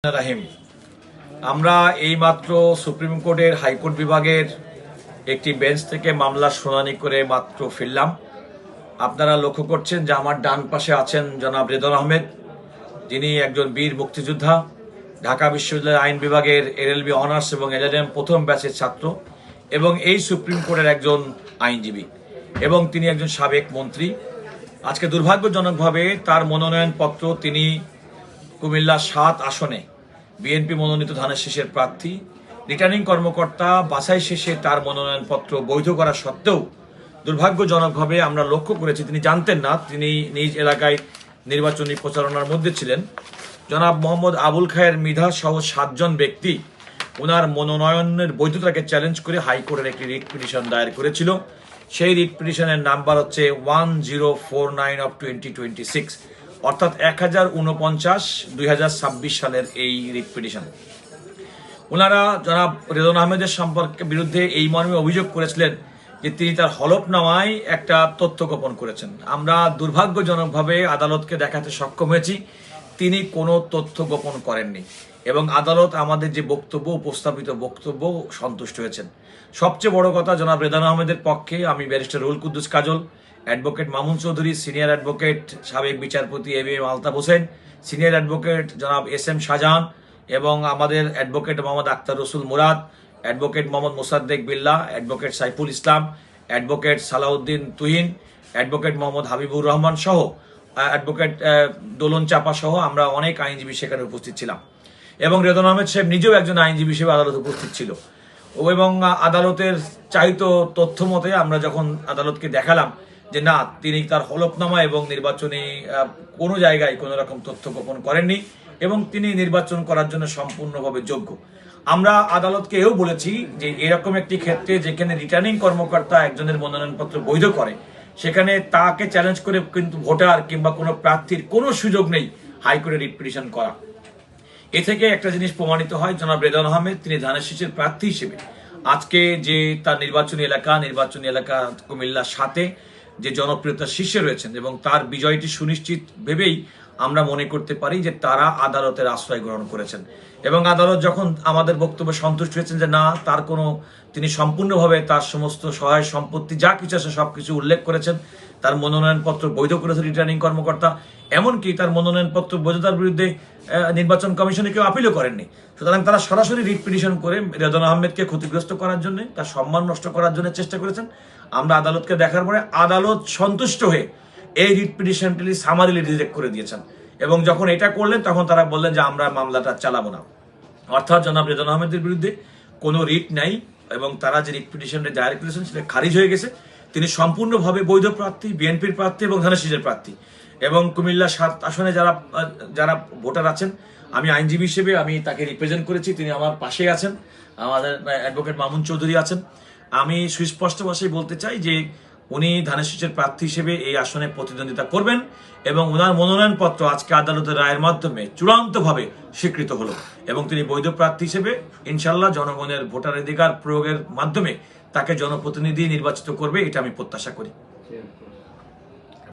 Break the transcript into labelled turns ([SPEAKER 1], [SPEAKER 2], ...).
[SPEAKER 1] রাহিম, আমরা এইমাত্র সুপ্রিম কোর্টের হাইকোর্ট বিভাগের একটি বেঞ্চ থেকে মামলার শুনানি করে মাত্র ফিরলাম। আপনারা লক্ষ্য করছেন যে আমার ডান পাশে আছেন জনাব রেদন আহমেদ, যিনি একজন বীর মুক্তিযোদ্ধা, ঢাকা বিশ্ববিদ্যালয়ের আইন বিভাগের এলএলবি অনার্স এবং এলএলএম প্রথম ব্যাচের ছাত্র এবং এই সুপ্রিম কোর্টের একজন আইনজীবী এবং তিনি একজন সাবেক মন্ত্রী। আজকে দুর্ভাগ্যজনকভাবে তার মনোনয়নপত্র, তিনি কুমিল্লা ৭ আসনে বিএনপি মনোনীত ধানের শীষের প্রার্থী, রিটার্নিং কর্মকর্তা বাছাই শেষে তার মনোনয়নপত্র বৈধ করা সত্ত্বেও দুর্ভাগ্যজনকভাবে আমরা লক্ষ্য করেছি তিনি জানতেন না, তিনি নিজ এলাকায় নির্বাচনী প্রচারণার মধ্যে ছিলেন। জনাব মোহাম্মদ আবুল খায়ের মৃধা সহ ৭ জন ব্যক্তি ওনার মনোনয়নের বৈধতাকে চ্যালেঞ্জ করে হাইকোর্টের একটি রিট পিটিশন দায়ের করেছিল। সেই রিট পিটিশনের নাম্বার হচ্ছে 1049/2026, অর্থাৎ 1049/2026 সালের এই রিট পিটিশন। ওনারা জনাব রেদন আহমেদের বিরুদ্ধে এই মর্মে অভিযোগ করেছিলেন যে তিনি তার হলফনামায় একটা তথ্য গোপন করেছেন। আমরা দুর্ভাগ্যজনকভাবে আদালতকে দেখাতে সক্ষম হয়েছি তিনি কোনো তথ্য গোপন করেননি এবং আদালত আমাদের যে বক্তব্য, উপস্থাপিত বক্তব্য সন্তুষ্ট হয়েছেন। সবচেয়ে বড় কথা, জনাব রেদন আহমেদের পক্ষে আমি barrister Ruhul Quddus Kajol, advocate Mamun Chowdhury, senior advocate সাবেক বিচারপতি ABM Altaf Hossain, senior advocate জনাব এস.এম. শাহজাহান এবং আমাদের advocate Mohammad Akhtar Rasul Murad, advocate Mohammad Mosaddek Billah, advocate Saiful Islam, advocate Salauddin Tuhin, advocate Mohammad Habibur Rahman সহ অ্যাডভোকেট দোলন চাপা সহ আমরা অনেক আইনজীবী সেখানে উপস্থিত ছিলাম এবং রেদন আহমেদ সাহেব নিজেও একজন আইনজীবী হিসেবে আদালতে উপস্থিত ছিল এবং আদালতের চাহিত তথ্য মতে আমরা যখন আদালতকে দেখালাম যে না, তিনি তার হলফনামা এবং নির্বাচনী কোনো জায়গায় কোনো রকম তথ্য গোপন করেননি এবং তিনি নির্বাচন করার জন্য সম্পূর্ণভাবে যোগ্য। আমরা আদালতকে এও বলেছি যে এরকম একটি ক্ষেত্রে যেখানে রিটার্নিং কর্মকর্তা একজনের মনোনয়নপত্র বৈধ করে, সেখানে তাকে চ্যালেঞ্জ করে কিন্তু ভোটার কিংবা কোনো প্রার্থীর কোনো সুযোগ নেই হাইকোর্টে রিট পিটিশন করা। এ থেকে একটা জিনিস প্রমাণিত হয়, জনাব রেদন আহমেদ তিনি ধানের শীষের প্রার্থী হিসেবে আজকে যে তার নির্বাচনী এলাকা কুমিল্লা ৭-এ যে জনপ্রিয়তার শীর্ষে রয়েছেন এবং তার বিজয়টি সুনিশ্চিত ভেবেই আমরা মনে করতে পারি যে তারা আদালতের আশ্রয় গ্রহণ করেছেন এবং আদালত যখন আমাদের বক্তব্য সন্তুষ্ট হয়েছেন যে না, তার কোনো, তিনি সম্পূর্ণভাবে তার সমস্ত সহায় সম্পত্তি যা কিছু আছে সবকিছু উল্লেখ করেছেন, তার মনোনয়নপত্র বৈধ করেছে রিটার্নিং কর্মকর্তা, এমনকি তার মনোনয়নপত্র বৈধতার বিরুদ্ধে নির্বাচন কমিশনে কেউ আপিলও করেননি। সুতরাং তারা সরাসরি রিট পিটিশন করে রেদন আহমেদকে ক্ষতিগ্রস্ত করার জন্য, তার সম্মান নষ্ট করার জন্য চেষ্টা করেছেন। আমরা আদালতকে দেখার পরে আদালত সন্তুষ্ট হয়ে এই রিট পিটিশনটি সামারিলি রিজেক্ট করে দিয়েছেন এবং যখন এটা করলেন তখন তারা বললেন যে আমরা মামলাটা চালাবো না। অর্থাৎ জনাব রেদন আহমেদের বিরুদ্ধে কোনো রিট নাই এবং তারা যে রিট পিটিশনটা দায়ের করেছেন সেটা খারিজ হয়ে গেছে। তিনি সম্পূর্ণভাবে বৈধ প্রার্থী, বিএনপির প্রার্থী এবং ধানের শীষের প্রার্থী এবং কুমিল্লা ৭ আসনে যারা ভোটার আছেন, আমি আইনজীবী হিসেবে আমি তাকে রিপ্রেজেন্ট করেছি, তিনি আমার পাশে আছেন, আমাদের অ্যাডভোকেট মামুন চৌধুরী আছেন। আমি সুস্পষ্ট ভাষায় বলতে চাই যে উনি ধানের শীষের প্রার্থী হিসেবে এই আসনে প্রতিদ্বন্দ্বিতা করবেন এবং ওনার মনোনয়নপত্র আজকে আদালতের রায়ের মাধ্যমে চূড়ান্তভাবে স্বীকৃত হলো এবং তিনি বৈধ প্রার্থী হিসেবে ইনশাল্লাহ জনগণের ভোটাধিকার প্রয়োগের মাধ্যমে তাকে জনপ্রতিনিধি নির্বাচিত করবে, এটা আমি প্রত্যাশা করি।